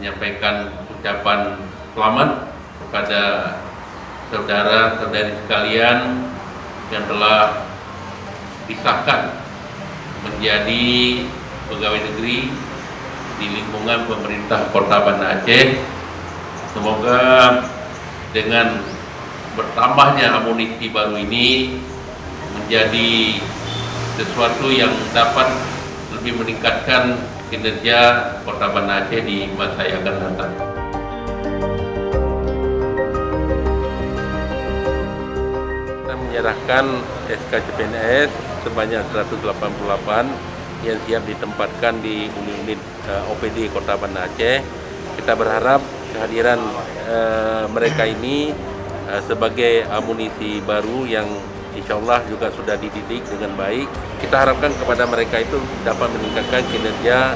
menyampaikan ucapan selamat kepada saudara-saudari sekalian yang telah disahkan menjadi pegawai negeri di lingkungan pemerintah Kota Banda Aceh. Semoga dengan bertambahnya amunisi baru ini menjadi sesuatu yang dapat lebih meningkatkan kinerja Kota Banda Aceh di masa yang akan datang. Kita menyerahkan SK CPNS sebanyak 188 yang siap ditempatkan di unit OPD Kota Banda Aceh. Kita berharap kehadiran mereka ini sebagai amunisi baru yang insya Allah juga sudah dididik dengan baik. Kita harapkan kepada mereka itu dapat meningkatkan kinerja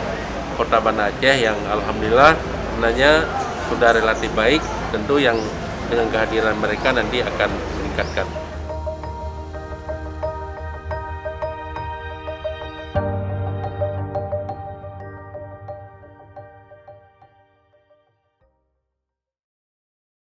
Kota Banda Aceh yang alhamdulillah sebenarnya sudah relatif baik. Tentu yang dengan kehadiran mereka nanti akan meningkatkan.